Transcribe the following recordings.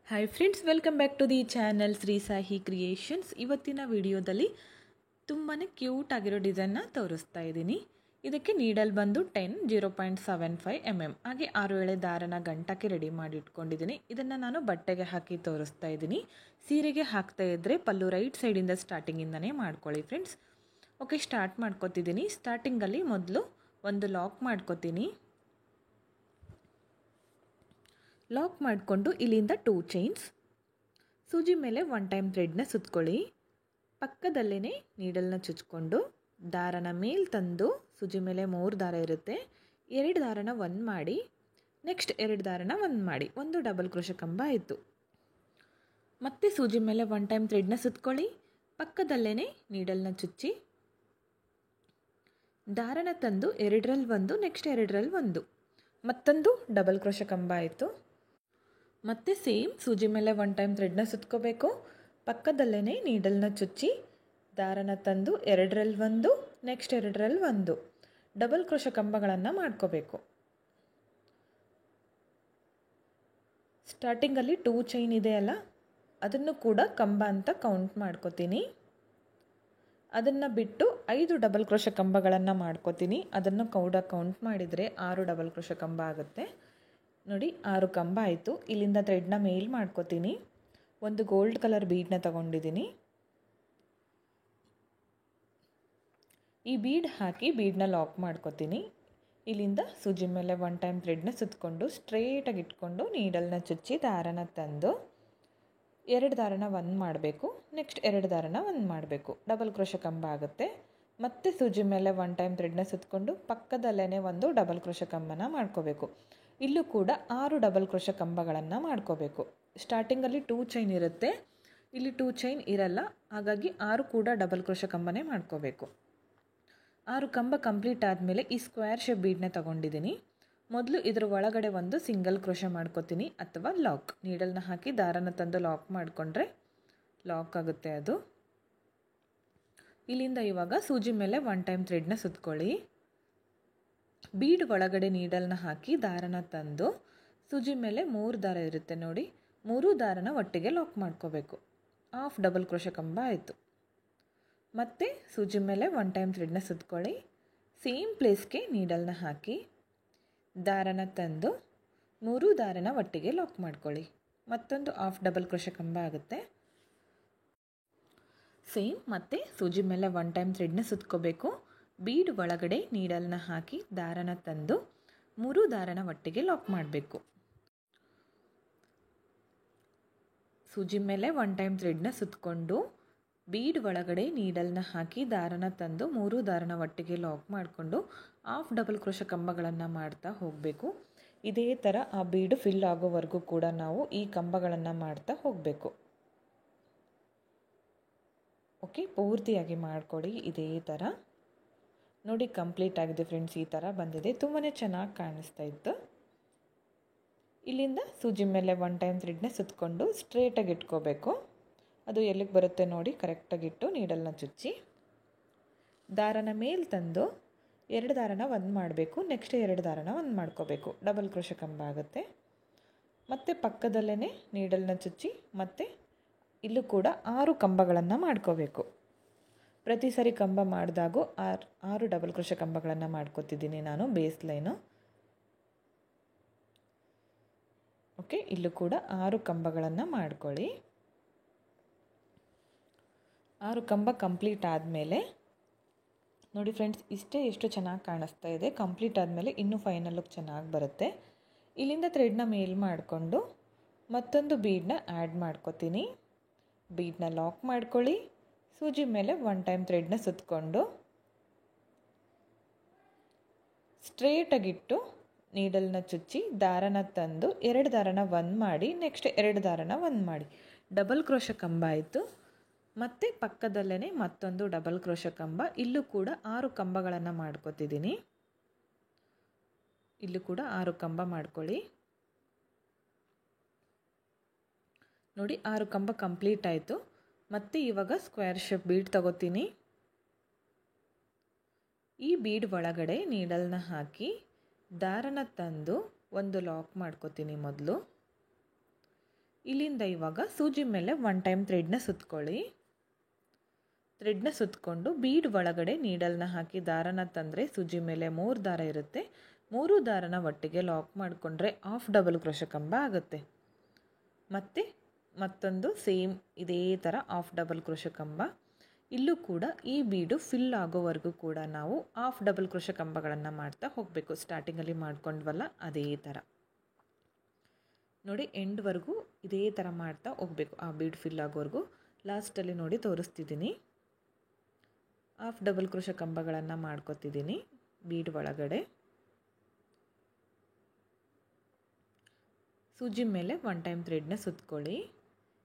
Hi friends, welcome back to the channel Shri Sahi creations. ಇವತ್ತಿನ ವಿಡಿಯೋದಲ್ಲಿ ತುಂಬಾ ಕ್ಯೂಟ್ ಆಗಿರೋ ಡಿಸೈನ್ನ ತೋರಿಸ್ತಾ ಇದ್ದೀನಿ. ಇದಕ್ಕೆ ನೀಡಲ್ ಬಂದು 0.75 mm, ಹಾಗೆ 6 ಎಳೆ ದಾರನ ಗಂಟಕ್ಕೆ ರೆಡಿ ಮಾಡಿ ಇಟ್ಕೊಂಡಿದ್ದೀನಿ. ಇದನ್ನು ನಾನು ಬಟ್ಟೆಗೆ ಹಾಕಿ ತೋರಿಸ್ತಾ ಇದ್ದೀನಿ. ಸೀರೆಗೆ ಹಾಕ್ತಾ ಇದ್ದರೆ ಪಲ್ಲು ರೈಟ್ ಸೈಡಿಂದ ಸ್ಟಾರ್ಟಿಂಗಿಂದನೇ ಮಾಡ್ಕೊಳ್ಳಿ ಫ್ರೆಂಡ್ಸ್. Okay, start ಮಾಡ್ಕೊತಿದ್ದೀನಿ. ಸ್ಟಾರ್ಟಿಂಗಲ್ಲಿ ಮೊದಲು ಒಂದು ಲಾಕ್ ಮಾಡ್ಕೊತೀನಿ. ಲಾಕ್ ಮಾಡಿಕೊಂಡು ಇಲ್ಲಿಂದ 2 ಚೈನ್ಸ್, ಸೂಜಿ ಮೇಲೆ 1 ಟೈಮ್ ಥ್ರೆಡ್ನ ಸುತ್ಕೊಳ್ಳಿ. ಪಕ್ಕದಲ್ಲೇ ನೀಡಲ್ನ ಚುಚ್ಕೊಂಡು ದಾರನ ಮೇಲೆ ತಂದು ಸೂಜಿ ಮೇಲೆ 3 ದಾರ ಇರುತ್ತೆ, 2 ದಾರನ 1 ಮಾಡಿ, ನೆಕ್ಸ್ಟ್ 2 ದಾರನ 1 ಮಾಡಿ, ಒಂದು ಡಬಲ್ ಕ್ರೋಶೆ ಕಂಬ ಆಯಿತು. ಮತ್ತೆ ಸೂಜಿ ಮೇಲೆ 1 ಟೈಮ್ ಥ್ರೆಡ್ನ ಸುತ್ಕೊಳ್ಳಿ. ಪಕ್ಕದಲ್ಲೇ ನೀಡಲ್ನ ಚುಚ್ಚಿ ದಾರನ ತಂದು 2ರಲ್ಲಿ 1, ನೆಕ್ಸ್ಟ್ 2ರಲ್ಲಿ 1, ಮತ್ತೊಂದು ಡಬಲ್ ಕ್ರೋಶೆ ಕಂಬ ಆಯಿತು. ಮತ್ತು ಸೇಮ್ ಸೂಜಿ ಮೇಲೆ 1 ಟೈಮ್ ಥ್ರೆಡ್ನ ಸುತ್ಕೋಬೇಕು. ಪಕ್ಕದಲ್ಲೇ ನೀಡಲ್ನ ಚುಚ್ಚಿ ದಾರನ ತಂದು 2ರಲ್ಲಿ 1, ನೆಕ್ಸ್ಟ್ 2ರಲ್ಲಿ 1, ಡಬಲ್ ಕ್ರೋಶೆ ಕಂಬಗಳನ್ನು ಮಾಡ್ಕೋಬೇಕು. ಸ್ಟಾರ್ಟಿಂಗಲ್ಲಿ 2 ಚೈನ್ ಇದೆಯಲ್ಲ, ಅದನ್ನು ಕೂಡ ಕಂಬ ಅಂತ ಕೌಂಟ್ ಮಾಡ್ಕೋತೀನಿ. ಅದನ್ನು ಬಿಟ್ಟು 5 ಡಬಲ್ ಕ್ರೋಶೆ ಕಂಬಗಳನ್ನು ಮಾಡ್ಕೋತೀನಿ. ಅದನ್ನು ಕೌಂಟ್ ಮಾಡಿದರೆ 6 ಡಬಲ್ ಕ್ರೋಶೆ ಕಂಬ ಆಗುತ್ತೆ. ನೋಡಿ, 6 ಕಂಬ ಆಯಿತು. ಇಲ್ಲಿಂದ ಥ್ರೆಡ್ನ ಮೇಲ್ ಮಾಡ್ಕೋತೀನಿ. ಒಂದು ಗೋಲ್ಡ್ ಕಲರ್ ಬೀಡನ್ನ ತಗೊಂಡಿದ್ದೀನಿ. ಈ ಬೀಡ್ ಹಾಕಿ ಬೀಡನ್ನ ಲಾಕ್ ಮಾಡ್ಕೋತೀನಿ. ಇಲ್ಲಿಂದ ಸೂಜಿ ಮೇಲೆ 1 ಟೈಮ್ ಥ್ರೆಡ್ನ ಸುತ್ತಕೊಂಡು ಸ್ಟ್ರೇಟಾಗಿ ಇಟ್ಕೊಂಡು ನೀಡಲ್ನ ಚುಚ್ಚಿ ದಾರನ ತಂದು 2 ದಾರನ 1 ಮಾಡಬೇಕು, ನೆಕ್ಸ್ಟ್ 2 ದಾರನ 1 ಮಾಡಬೇಕು, ಡಬಲ್ ಕ್ರೋಶೆ ಕಂಬ ಆಗುತ್ತೆ. ಮತ್ತೆ ಸೂಜಿ ಮೇಲೆ 1 ಟೈಮ್ ಥ್ರೆಡ್ನ ಸುತ್ತಕೊಂಡು ಪಕ್ಕದಲ್ಲೇ ಒಂದು ಡಬಲ್ ಕ್ರೋಶೆ ಕಂಬನ ಮಾಡ್ಕೋಬೇಕು. ಇಲ್ಲೂ ಕೂಡ 6 ಡಬಲ್ ಕ್ರೋಶೆ ಕಂಬಗಳನ್ನು ಮಾಡ್ಕೋಬೇಕು. ಸ್ಟಾರ್ಟಿಂಗಲ್ಲಿ 2 ಚೈನ್ ಇರುತ್ತೆ, ಇಲ್ಲಿ 2 ಚೈನ್ ಇರಲ್ಲ, ಹಾಗಾಗಿ 6 ಕೂಡ ಡಬಲ್ ಕ್ರೋಶೆ ಕಂಬನೇ ಮಾಡ್ಕೋಬೇಕು. 6 ಕಂಬ ಕಂಪ್ಲೀಟ್ ಆದಮೇಲೆ ಈ ಸ್ಕ್ವೇರ್ ಶೇಪ್ ಬೀಡನ್ನ ತಗೊಂಡಿದ್ದೀನಿ. ಮೊದಲು ಇದರ ಒಳಗಡೆ ಒಂದು ಸಿಂಗಲ್ ಕ್ರೋಶೆ ಮಾಡ್ಕೋತೀನಿ, ಅಥವಾ ಲಾಕ್. ನೀಡಲ್ನ ಹಾಕಿ ದಾರನ ತಂದು ಲಾಕ್ ಮಾಡಿಕೊಂಡ್ರೆ ಲಾಕ್ ಆಗುತ್ತೆ ಅದು. ಇಲ್ಲಿಂದ ಇವಾಗ ಸೂಜಿ ಮೇಲೆ 1 ಟೈಮ್ ಥ್ರೆಡ್ನ ಸುತ್ಕೊಳ್ಳಿ. ಬೀಡ್ ಒಳಗಡೆ ನೀಡಲ್ನ ಹಾಕಿ ದಾರನ ತಂದು ಸೂಜಿ ಮೇಲೆ 3 ದಾರ ಇರುತ್ತೆ ನೋಡಿ, 3 ದಾರನ ಒಟ್ಟಿಗೆ ಲಾಕ್ ಮಾಡ್ಕೋಬೇಕು. ಹಾಫ್ ಡಬಲ್ ಕ್ರೋಶೆ ಕಂಬ ಆಯಿತು. ಮತ್ತೆ ಸೂಜಿ ಮೇಲೆ 1 ಟೈಮ್ ಥ್ರೆಡ್ನ ಸುತ್ಕೊಳ್ಳಿ. ಸೇಮ್ ಪ್ಲೇಸ್ಗೆ ನೀಡಲ್ನ ಹಾಕಿ ದಾರನ ತಂದು 3 ದಾರನ ಒಟ್ಟಿಗೆ ಲಾಕ್ ಮಾಡ್ಕೊಳ್ಳಿ. ಮತ್ತೊಂದು ಹಾಫ್ ಡಬಲ್ ಕ್ರೋಶೆ ಕಂಬ ಆಗುತ್ತೆ. ಸೇಮ್ ಮತ್ತೆ ಸೂಜಿ ಮೇಲೆ 1 ಟೈಮ್ ಥ್ರೆಡ್ನ ಸುತ್ಕೋಬೇಕು. ಬೀಡ್ ಒಳಗಡೆ ನೀಡಲ್ನ ಹಾಕಿ ದಾರನ ತಂದು 3 ದಾರನ ಒಟ್ಟಿಗೆ ಲಾಕ್ ಮಾಡಬೇಕು. ಸೂಜಿ ಮೇಲೆ 1 ಟೈಮ್ ಥ್ರೆಡ್ನ ಸುತ್ತಕೊಂಡು ಬೀಡ್ ಒಳಗಡೆ ನೀಡಲ್ನ ಹಾಕಿ ದಾರನ ತಂದು 3 ದಾರನ ಒಟ್ಟಿಗೆ ಲಾಕ್ ಮಾಡಿಕೊಂಡು ಹಾಫ್ ಡಬಲ್ ಕ್ರೋಶೆ ಕಂಬಗಳನ್ನು ಮಾಡ್ತಾ ಹೋಗಬೇಕು. ಇದೇ ಥರ ಆ ಬೀಡು ಫಿಲ್ ಆಗೋವರೆಗೂ ಕೂಡ ನಾವು ಈ ಕಂಬಗಳನ್ನು ಮಾಡ್ತಾ ಹೋಗಬೇಕು. ಓಕೆ, ಪೂರ್ತಿಯಾಗಿ ಮಾಡ್ಕೊಳ್ಳಿ ಇದೇ ಥರ. ನೋಡಿ, ಕಂಪ್ಲೀಟ್ ಆಗಿದೆ ಫ್ರೆಂಡ್ಸ್. ಈ ಥರ ಬಂದಿದೆ, ತುಂಬಾ ಚೆನ್ನಾಗಿ ಕಾಣಿಸ್ತಾ ಇತ್ತು. ಇಲ್ಲಿಂದ ಸೂಜಿ ಮೇಲೆ 1 ಟೈಮ್ ಥ್ರೆಡ್ನ ಸುತ್ತಕೊಂಡು ಸ್ಟ್ರೇಟಾಗಿ ಇಟ್ಕೋಬೇಕು. ಅದು ಎಲ್ಲಿಗೆ ಬರುತ್ತೆ ನೋಡಿ, ಕರೆಕ್ಟಾಗಿಟ್ಟು ನೀಡಲ್ನ ಚುಚ್ಚಿ ದಾರನ ಮೇಲೆ ತಂದು 2 ದಾರನ 1 ಮಾಡಬೇಕು, ನೆಕ್ಸ್ಟ್ 2 ದಾರನ 1 ಮಾಡ್ಕೋಬೇಕು, ಡಬಲ್ ಕ್ರೋಶೆ ಕಂಬ ಆಗುತ್ತೆ. ಮತ್ತು ಪಕ್ಕದಲ್ಲೇ ನೀಡಲ್ನ ಚುಚ್ಚಿ ಮತ್ತೆ ಇಲ್ಲೂ ಕೂಡ 6 ಕಂಬಗಳನ್ನು ಮಾಡ್ಕೋಬೇಕು. ಪ್ರತಿ ಸರಿ ಕಂಬ ಮಾಡಿದಾಗೂ 6 ಡಬಲ್ ಕ್ರೋಶೆ ಕಂಬಗಳನ್ನು ಮಾಡ್ಕೋತಿದ್ದೀನಿ ನಾನು, ಬೇಸ್ ಲೈನು. ಓಕೆ, ಇಲ್ಲೂ ಕೂಡ 6 ಕಂಬಗಳನ್ನು ಮಾಡ್ಕೊಳ್ಳಿ. 6 ಕಂಬ ಕಂಪ್ಲೀಟ್ ಆದಮೇಲೆ ನೋಡಿ ಫ್ರೆಂಡ್ಸ್, ಇಷ್ಟೇ ಎಷ್ಟು ಚೆನ್ನಾಗಿ ಕಾಣಿಸ್ತಾ ಇದೆ. ಕಂಪ್ಲೀಟ್ ಆದಮೇಲೆ ಇನ್ನೂ ಫೈನಲ್ ಲುಕ್ ಚೆನ್ನಾಗಿ ಬರುತ್ತೆ. ಇಲ್ಲಿಂದ ಥ್ರೆಡ್ನ ಮೇಲ್ ಮಾಡಿಕೊಂಡು ಮತ್ತೊಂದು ಬೀಡನ್ನ ಆ್ಯಡ್ ಮಾಡ್ಕೋತೀನಿ. ಬೀಡನ್ನ ಲಾಕ್ ಮಾಡ್ಕೊಳ್ಳಿ. ಸೂಜಿ ಮೇಲೆ 1 ಟೈಮ್ ಥ್ರೆಡ್ನ ಸುತ್ತಕೊಂಡು ಸ್ಟ್ರೇಟಾಗಿಟ್ಟು ನೀಡಲ್ನ ಚುಚ್ಚಿ ದಾರನ ತಂದು 2 ದಾರನ 1 ಮಾಡಿ, ನೆಕ್ಸ್ಟ್ 2 ದಾರನ 1 ಮಾಡಿ, ಡಬಲ್ ಕ್ರೋಶೆ ಕಂಬ ಆಯಿತು. ಮತ್ತು ಪಕ್ಕದಲ್ಲೇ ಮತ್ತೊಂದು ಡಬಲ್ ಕ್ರೋಶೆ ಕಂಬ. ಇಲ್ಲೂ ಕೂಡ 6 ಕಂಬಗಳನ್ನು ಮಾಡ್ಕೋತಿದ್ದೀನಿ. ಇಲ್ಲೂ ಕೂಡ 6 ಕಂಬ ಮಾಡ್ಕೊಳ್ಳಿ. ನೋಡಿ, 6 ಕಂಬ ಕಂಪ್ಲೀಟ್ ಆಯಿತು. ಮತ್ತು ಇವಾಗ ಸ್ಕ್ವೇರ್ ಶೇಪ್ ಬೀಡ್ ತಗೋತೀನಿ. ಈ ಬೀಡ್ ಒಳಗಡೆ ನೀಡಲ್ನ ಹಾಕಿ ದಾರನ ತಂದು ಒಂದು ಲಾಕ್ ಮಾಡ್ಕೋತೀನಿ ಮೊದಲು. ಇಲ್ಲಿಂದ ಇವಾಗ ಸೂಜಿ ಮೇಲೆ 1 ಟೈಮ್ ಥ್ರೆಡ್ನ ಸುತ್ಕೊಳ್ಳಿ. ಥ್ರೆಡ್ನ ಸುತ್ತಕೊಂಡು ಬೀಡ್ ಒಳಗಡೆ ನೀಡಲ್ನ ಹಾಕಿ ದಾರನ ತಂದರೆ ಸೂಜಿ ಮೇಲೆ 3 ದಾರ ಇರುತ್ತೆ. 3 ದಾರನ ಒಟ್ಟಿಗೆ ಲಾಕ್ ಮಾಡಿಕೊಂಡ್ರೆ ಹಾಫ್ ಡಬಲ್ ಕ್ರೋಶೆ ಕಂಬ ಆಗುತ್ತೆ. ಮತ್ತು ಮತ್ತೊಂದು ಸೇಮ್ ಇದೇ ಥರ ಹಾಫ್ ಡಬಲ್ ಕ್ರೋಶೆ ಕಂಬ. ಇಲ್ಲೂ ಕೂಡ ಈ ಬೀಡು ಫಿಲ್ ಆಗೋವರೆಗೂ ಕೂಡ ನಾವು ಹಾಫ್ ಡಬಲ್ ಕ್ರೋಶೆ ಕಂಬಗಳನ್ನು ಮಾಡ್ತಾ ಹೋಗಬೇಕು. ಸ್ಟಾರ್ಟಿಂಗಲ್ಲಿ ಮಾಡ್ಕೊಂಡ್ವಲ್ಲ ಅದೇ ಥರ ನೋಡಿ, ಎಂಡ್ವರೆಗೂ ಇದೇ ಥರ ಮಾಡ್ತಾ ಹೋಗಬೇಕು. ಆ ಬೀಡ್ ಫಿಲ್ ಆಗೋವರೆಗೂ. ಲಾಸ್ಟಲ್ಲಿ ನೋಡಿ ತೋರಿಸ್ತಿದ್ದೀನಿ, ಹಾಫ್ ಡಬಲ್ ಕ್ರೋಶೆ ಕಂಬಗಳನ್ನು ಮಾಡ್ಕೊತಿದ್ದೀನಿ ಬೀಡ್ ಒಳಗಡೆ. ಸೂಜಿ ಮೇಲೆ 1 ಟೈಮ್ ಥ್ರೆಡ್ನ ಸುತ್ಕೊಳ್ಳಿ.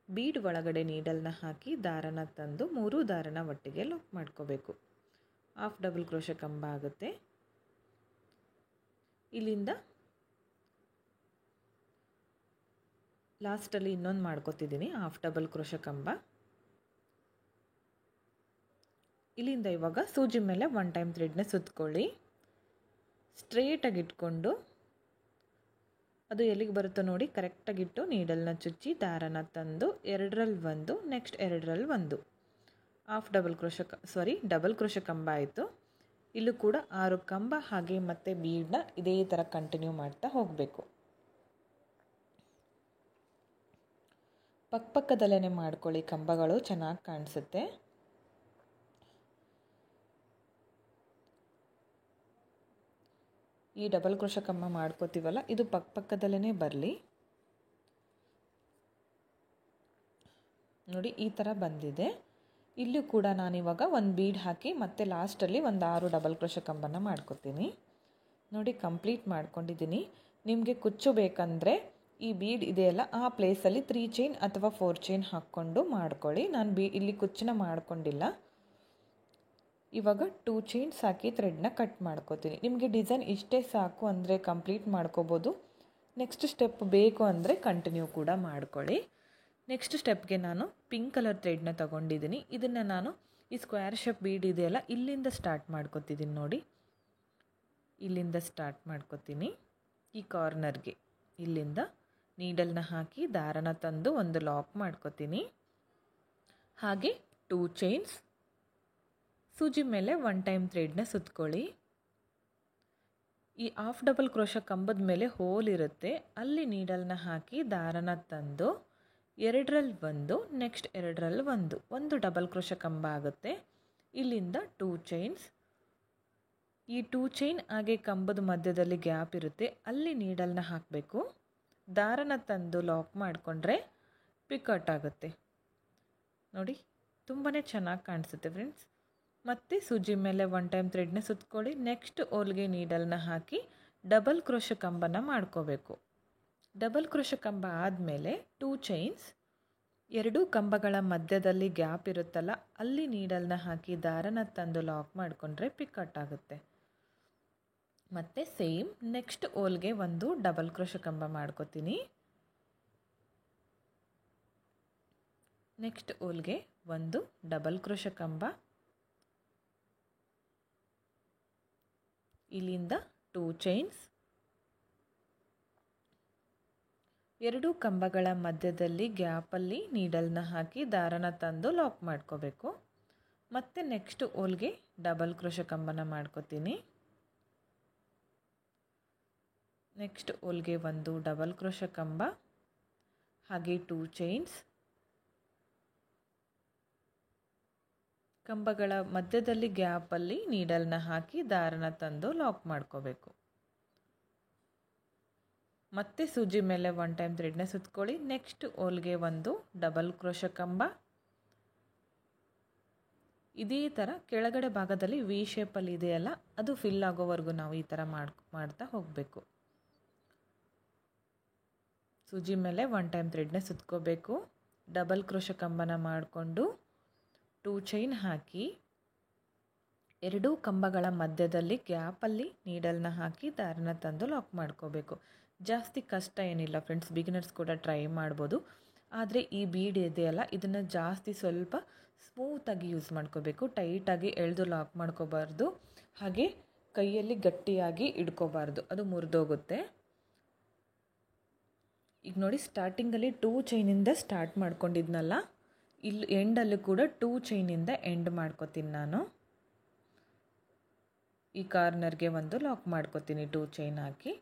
ಬೀಡ್ ಒಳಗಡೆ ನೀಡಲ್ನ ಹಾಕಿ ದಾರನ ತಂದು 3 ದಾರನ ಒಟ್ಟಿಗೆ ಲಾಕ್ ಮಾಡ್ಕೋಬೇಕು. ಹಾಫ್ ಡಬಲ್ ಕ್ರೋಶೆ ಕಂಬ ಆಗುತ್ತೆ. ಇಲ್ಲಿಂದ ಲಾಸ್ಟಲ್ಲಿ ಇನ್ನೊಂದು ಮಾಡ್ಕೊತಿದ್ದೀನಿ ಹಾಫ್ ಡಬಲ್ ಕ್ರೋಶೆ ಕಂಬ. ಇಲ್ಲಿಂದ ಇವಾಗ ಸೂಜಿ ಮೇಲೆ 1 ಟೈಮ್ ಥ್ರೆಡ್ನ ಸುತ್ಕೊಳ್ಳಿ. ಸ್ಟ್ರೇಟಾಗಿ ಇಟ್ಕೊಂಡು ಅದು ಎಲ್ಲಿಗೆ ಬರುತ್ತೋ ನೋಡಿ ಕರೆಕ್ಟಾಗಿಟ್ಟು ನೀಡಲ್ನ ಚುಚ್ಚಿ ದಾರನ ತಂದು 2ರಲ್ಲಿ 1, ನೆಕ್ಸ್ಟ್ 2ರಲ್ಲಿ 1 half double crochet double crochet ಕಂಬ ಆಯಿತು. ಇಲ್ಲೂ ಕೂಡ 6 ಕಂಬ ಹಾಗೆ ಮತ್ತು ಬೀಡನ್ನ ಇದೇ ಥರ ಕಂಟಿನ್ಯೂ ಮಾಡ್ತಾ ಹೋಗಬೇಕು. ಪಕ್ಕದಲ್ಲೇ ಮಾಡ್ಕೊಳ್ಳಿ, ಕಂಬಗಳು ಚೆನ್ನಾಗಿ ಕಾಣಿಸುತ್ತೆ. ಈ ಡಬಲ್ ಕ್ರೋಶೆ ಕಂಬ ಮಾಡ್ಕೋತೀವಲ್ಲ ಇದು ಪಕ್ಕದಲ್ಲೇ ಬರಲಿ. ನೋಡಿ ಈ ಥರ ಬಂದಿದೆ. ಇಲ್ಲೂ ಕೂಡ ನಾನಿವಾಗ ಒಂದು ಬೀಡ್ ಹಾಕಿ ಮತ್ತೆ ಲಾಸ್ಟಲ್ಲಿ ಒಂದು 6 ಡಬಲ್ ಕ್ರೋಶೆ ಕಂಬನ ಮಾಡ್ಕೋತೀನಿ. ನೋಡಿ ಕಂಪ್ಲೀಟ್ ಮಾಡ್ಕೊಂಡಿದ್ದೀನಿ. ನಿಮಗೆ ಕುಚ್ಚು ಬೇಕಂದರೆ ಈ ಬೀಡ್ ಇದೆಯಲ್ಲ ಆ ಪ್ಲೇಸಲ್ಲಿ 3 ಚೈನ್ ಅಥವಾ 4 ಚೈನ್ ಹಾಕ್ಕೊಂಡು ಮಾಡ್ಕೊಳ್ಳಿ. ನಾನು ಇಲ್ಲಿ ಕುಚ್ಚನ್ನ ಮಾಡ್ಕೊಂಡಿಲ್ಲ. ಇವಾಗ 2 ಚೈನ್ಸ್ ಹಾಕಿ ಥ್ರೆಡ್ನ ಕಟ್ ಮಾಡ್ಕೋತೀನಿ. ನಿಮಗೆ ಡಿಸೈನ್ ಇಷ್ಟೇ ಸಾಕು ಅಂದರೆ ಕಂಪ್ಲೀಟ್ ಮಾಡ್ಕೋಬೋದು. ನೆಕ್ಸ್ಟ್ ಸ್ಟೆಪ್ ಬೇಕು ಅಂದರೆ ಕಂಟಿನ್ಯೂ ಕೂಡ ಮಾಡ್ಕೊಳ್ಳಿ. ನೆಕ್ಸ್ಟ್ ಸ್ಟೆಪ್ಗೆ ನಾನು ಪಿಂಕ್ ಕಲರ್ ಥ್ರೆಡ್ನ ತೊಗೊಂಡಿದ್ದೀನಿ. ಇದನ್ನು ನಾನು ಈ ಸ್ಕ್ವೇರ್ ಶೇಪ್ ಬೀಡ್ ಇದೆಯಲ್ಲ ಇಲ್ಲಿಂದ ಸ್ಟಾರ್ಟ್ ಮಾಡ್ಕೋತಿದ್ದೀನಿ. ನೋಡಿ ಇಲ್ಲಿಂದ ಸ್ಟಾರ್ಟ್ ಮಾಡ್ಕೋತೀನಿ. ಈ ಕಾರ್ನರ್ಗೆ ಇಲ್ಲಿಂದ ನೀಡಲ್ನ ಹಾಕಿ ದಾರನ ತಂದು ಒಂದು ಲಾಕ್ ಮಾಡ್ಕೋತೀನಿ. ಹಾಗೆ 2 ಚೈನ್ಸ್, ಸೂಜಿ ಮೇಲೆ 1 ಟೈಮ್ ಥ್ರೆಡ್ನ ಸುತ್ಕೊಳ್ಳಿ. ಈ ಹಾಫ್ ಡಬಲ್ ಕ್ರೋಶೆ ಕಂಬದ ಮೇಲೆ ಹೋಲ್ ಇರುತ್ತೆ, ಅಲ್ಲಿ ನೀಡಲ್ನ ಹಾಕಿ ದಾರನ ತಂದು 2ರಲ್ಲಿ 1, ನೆಕ್ಸ್ಟ್ 2ರಲ್ಲಿ 1 ಡಬಲ್ ಕ್ರೋಶೆ ಕಂಬ ಆಗುತ್ತೆ. ಇಲ್ಲಿಂದ 2 ಚೈನ್ಸ್, ಈ 2 ಚೈನ್ ಹಾಗೆ ಕಂಬದ ಮಧ್ಯದಲ್ಲಿ ಗ್ಯಾಪ್ ಇರುತ್ತೆ, ಅಲ್ಲಿ ನೀಡಲ್ನ ಹಾಕಬೇಕು. ದಾರನ ತಂದು ಲಾಕ್ ಮಾಡಿಕೊಂಡ್ರೆ ಪಿಕಟ್ ಆಗುತ್ತೆ. ನೋಡಿ ತುಂಬಾ ಚೆನ್ನಾಗಿ ಕಾಣಿಸುತ್ತೆ ಫ್ರೆಂಡ್ಸ್. ಮತ್ತು ಸೂಜಿ ಮೇಲೆ 1 ಟೈಮ್ ಥ್ರೆಡ್ನ ಸುತ್ಕೊಳ್ಳಿ. ನೆಕ್ಸ್ಟ್ ಹೋಲ್ಗೆ ನೀಡಲ್ನ ಹಾಕಿ ಡಬಲ್ ಕ್ರೋಶೆ ಕಂಬನ ಮಾಡ್ಕೋಬೇಕು. ಡಬಲ್ ಕ್ರೋಶೆ ಕಂಬ ಆದಮೇಲೆ 2 ಚೈನ್ಸ್, 2 ಕಂಬಗಳ ಮಧ್ಯದಲ್ಲಿ ಗ್ಯಾಪ್ ಇರುತ್ತಲ್ಲ ಅಲ್ಲಿ ನೀಡಲ್ನ ಹಾಕಿ ದಾರನ ತಂದು ಲಾಕ್ ಮಾಡಿಕೊಂಡ್ರೆ ಪಿಕಟ್ ಆಗುತ್ತೆ. ಮತ್ತು ಸೇಮ್ ನೆಕ್ಸ್ಟ್ ಹೋಲ್ಗೆ ಒಂದು ಡಬಲ್ ಕ್ರೋಶೆ ಕಂಬ ಮಾಡ್ಕೋತೀನಿ. ನೆಕ್ಸ್ಟ್ ಹೋಲ್ಗೆ ಒಂದು ಡಬಲ್ ಕ್ರೋಶೆ ಕಂಬ, ಇಲ್ಲಿಂದ 2 ಚೈನ್ಸ್, 2 ಕಂಬಗಳ ಮಧ್ಯದಲ್ಲಿ ಗ್ಯಾಪಲ್ಲಿ ನೀಡಲ್ನ ಹಾಕಿ ದಾರನ ತಂದು ಲಾಕ್ ಮಾಡ್ಕೋಬೇಕು. ಮತ್ತು ನೆಕ್ಸ್ಟ್ ಹೋಲ್ಗೆ ಡಬಲ್ ಕ್ರೋಶೆ ಕಂಬನ ಮಾಡ್ಕೋತೀನಿ. ನೆಕ್ಸ್ಟ್ ಹೋಲ್ಗೆ ಒಂದು ಡಬಲ್ ಕ್ರೋಶೆ ಕಂಬ, ಹಾಗೆ 2 ಚೈನ್ಸ್, ಕಂಬಗಳ ಮಧ್ಯದಲ್ಲಿ ಗ್ಯಾಪಲ್ಲಿ ನೀಡಲ್ನ ಹಾಕಿ ದಾರನ ತಂದು ಲಾಕ್ ಮಾಡ್ಕೋಬೇಕು. ಮತ್ತೆ ಸೂಜಿ ಮೇಲೆ 1 ಟೈಮ್ ಥ್ರೆಡ್ನ ಸುತ್ಕೊಳ್ಳಿ. ನೆಕ್ಸ್ಟ್ ಹೋಲ್ಗೆ ಒಂದು ಡಬಲ್ ಕ್ರೋಶೆ ಕಂಬ. ಇದೇ ಥರ ಕೆಳಗಡೆ ಭಾಗದಲ್ಲಿ ವಿ ಶೇಪಲ್ಲಿ ಇದೆಯಲ್ಲ ಅದು ಫಿಲ್ ಆಗೋವರೆಗೂ ನಾವು ಈ ಥರ ಮಾಡ್ತಾ ಹೋಗಬೇಕು. ಸೂಜಿ ಮೇಲೆ 1 ಟೈಮ್ ಥ್ರೆಡ್ನ ಸುತ್ಕೋಬೇಕು. ಡಬಲ್ ಕ್ರೋಶೆ ಕಂಬನ ಮಾಡಿಕೊಂಡು 2 ಚೈನ್ ಹಾಕಿ 2 ಕಂಬಗಳ ಮಧ್ಯದಲ್ಲಿ ಗ್ಯಾಪಲ್ಲಿ ನೀಡಲ್ನ ಹಾಕಿ ದಾರನ ತಂದು ಲಾಕ್ ಮಾಡ್ಕೋಬೇಕು. ಜಾಸ್ತಿ ಕಷ್ಟ ಏನಿಲ್ಲ ಫ್ರೆಂಡ್ಸ್, ಬಿಗಿನರ್ಸ್ ಕೂಡ ಟ್ರೈ ಮಾಡ್ಬೋದು. ಆದರೆ ಈ ಬೀಡ್ ಇದೆಯಲ್ಲ ಇದನ್ನು ಜಾಸ್ತಿ ಸ್ವಲ್ಪ ಸ್ಮೂತಾಗಿ ಯೂಸ್ ಮಾಡ್ಕೋಬೇಕು. ಟೈಟಾಗಿ ಎಳೆದು ಲಾಕ್ ಮಾಡ್ಕೋಬಾರ್ದು, ಹಾಗೆ ಕೈಯಲ್ಲಿ ಗಟ್ಟಿಯಾಗಿ ಇಡ್ಕೋಬಾರ್ದು, ಅದು ಮುರಿದೋಗುತ್ತೆ. ಈಗ ನೋಡಿ ಸ್ಟಾರ್ಟಿಂಗಲ್ಲಿ 2 ಚೈನಿಂದ ಸ್ಟಾರ್ಟ್ ಮಾಡ್ಕೊಂಡಿದ್ನಲ್ಲ, ಇಲ್ಲಿ ಎಂಡಲ್ಲೂ ಕೂಡ 2 ಚೈನಿಂದ ಎಂಡ್ ಮಾಡ್ಕೋತೀನಿ ನಾನು. ಈ ಕಾರ್ನರ್ಗೆ ಒಂದು ಲಾಕ್ ಮಾಡ್ಕೋತೀನಿ 2 ಚೈನ್ ಹಾಕಿ.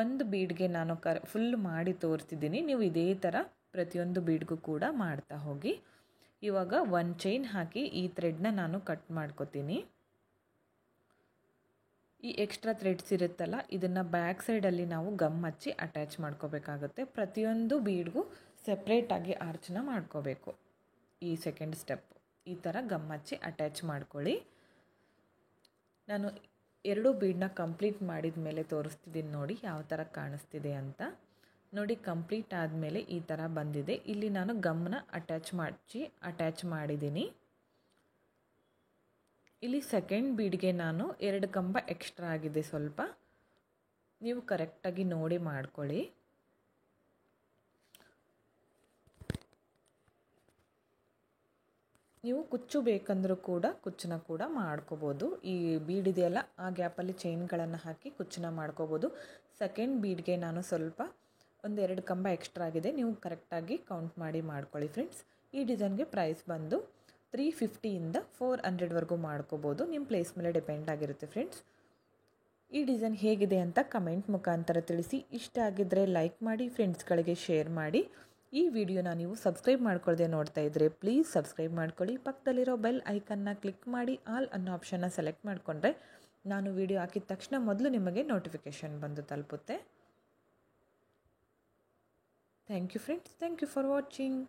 ಒಂದು ಬೀಡ್ಗೆ ನಾನು ಫುಲ್ ಮಾಡಿ ತೋರಿಸ್ತಿದ್ದೀನಿ, ನೀವು ಇದೇ ಥರ ಪ್ರತಿಯೊಂದು ಬೀಡ್ಗೂ ಕೂಡ ಮಾಡ್ತಾ ಹೋಗಿ. ಇವಾಗ 1 ಚೈನ್ ಹಾಕಿ ಈ ಥ್ರೆಡ್ನ ನಾನು ಕಟ್ ಮಾಡ್ಕೋತೀನಿ. ಈ ಎಕ್ಸ್ಟ್ರಾ ಥ್ರೆಡ್ಸ್ ಇರುತ್ತಲ್ಲ, ಇದನ್ನು ಬ್ಯಾಕ್ ಸೈಡಲ್ಲಿ ನಾವು ಗಮ್ ಹಚ್ಚಿ ಅಟ್ಯಾಚ್ ಮಾಡ್ಕೋಬೇಕಾಗುತ್ತೆ. ಪ್ರತಿಯೊಂದು ಬೀಡ್ಗೂ ಸೆಪ್ರೇಟಾಗಿ ಆರ್ಚನ್ನ ಮಾಡ್ಕೋಬೇಕು. ಈ ಸೆಕೆಂಡ್ ಸ್ಟೆಪ್ ಈ ಥರ ಗಮ್ ಹಚ್ಚಿ ಅಟ್ಯಾಚ್ ಮಾಡ್ಕೊಳ್ಳಿ. ನಾನು 2 ಬೀಡನ್ನ ಕಂಪ್ಲೀಟ್ ಮಾಡಿದ ಮೇಲೆ ತೋರಿಸ್ತಿದ್ದೀನಿ ನೋಡಿ ಯಾವ ಥರ ಕಾಣಿಸ್ತಿದೆ ಅಂತ. ನೋಡಿ ಕಂಪ್ಲೀಟ್ ಆದಮೇಲೆ ಈ ಥರ ಬಂದಿದೆ. ಇಲ್ಲಿ ನಾನು ಗಮ್ನ ಅಟ್ಯಾಚ್ ಮಾಡಿದ್ದೀನಿ. ಇಲ್ಲಿ ಸೆಕೆಂಡ್ ಬೀಡ್ಗೆ ನಾನು 2 ಕಂಬ ಎಕ್ಸ್ಟ್ರಾ ಆಗಿದೆ ಸ್ವಲ್ಪ, ನೀವು ಕರೆಕ್ಟಾಗಿ ನೋಡಿ ಮಾಡ್ಕೊಳ್ಳಿ. ನೀವು ಕುಚ್ಚು ಬೇಕಂದ್ರೂ ಕೂಡ ಕುಚ್ಚನ್ನ ಕೂಡ ಮಾಡ್ಕೋಬೋದು. ಈ ಬೀಡ್ ಇದೆಯಲ್ಲ ಆ ಗ್ಯಾಪಲ್ಲಿ ಚೈನ್ಗಳನ್ನು ಹಾಕಿ ಕುಚ್ಚನ್ನ ಮಾಡ್ಕೋಬೋದು. ಸೆಕೆಂಡ್ ಬೀಡ್ಗೆ ನಾನು ಸ್ವಲ್ಪ ಒಂದು 2 ಕಂಬ ಎಕ್ಸ್ಟ್ರಾ ಆಗಿದೆ, ನೀವು ಕರೆಕ್ಟಾಗಿ ಕೌಂಟ್ ಮಾಡಿ ಮಾಡ್ಕೊಳ್ಳಿ ಫ್ರೆಂಡ್ಸ್. ಈ ಡಿಸೈನ್ಗೆ ಪ್ರೈಸ್ ಬಂದು 350ಇಂದ 400ವರೆಗೂ ಮಾಡ್ಕೋಬೋದು. ನಿಮ್ಮ ಪ್ಲೇಸ್ ಮೇಲೆ ಡಿಪೆಂಡ್ ಆಗಿರುತ್ತೆ ಫ್ರೆಂಡ್ಸ್. ಈ ಡಿಸೈನ್ ಹೇಗಿದೆ ಅಂತ ಕಮೆಂಟ್ ಮುಖಾಂತರ ತಿಳಿಸಿ. ಇಷ್ಟ ಆಗಿದ್ದರೆ ಲೈಕ್ ಮಾಡಿ, ಫ್ರೆಂಡ್ಸ್ಗಳಿಗೆ ಶೇರ್ ಮಾಡಿ. ಈ ವಿಡಿಯೋನ ನೀವು ಸಬ್ಸ್ಕ್ರೈಬ್ ಮಾಡ್ಕೊಳ್ಳದೆ ನೋಡ್ತಾ ಇದ್ದರೆ ಪ್ಲೀಸ್ ಸಬ್ಸ್ಕ್ರೈಬ್ ಮಾಡ್ಕೊಳ್ಳಿ. ಪಕ್ಕದಲ್ಲಿರೋ ಬೆಲ್ ಐಕನ್ನ ಕ್ಲಿಕ್ ಮಾಡಿ ಆಲ್ ಅನ್ನೋ ಆಪ್ಷನ್ನ ಸೆಲೆಕ್ಟ್ ಮಾಡಿಕೊಂಡ್ರೆ ನಾನು ವಿಡಿಯೋ ಹಾಕಿದ ತಕ್ಷಣ ಮೊದಲು ನಿಮಗೆ ನೋಟಿಫಿಕೇಷನ್ ಬಂದು ತಲುಪುತ್ತೆ. Thank you friends, thank you for watching.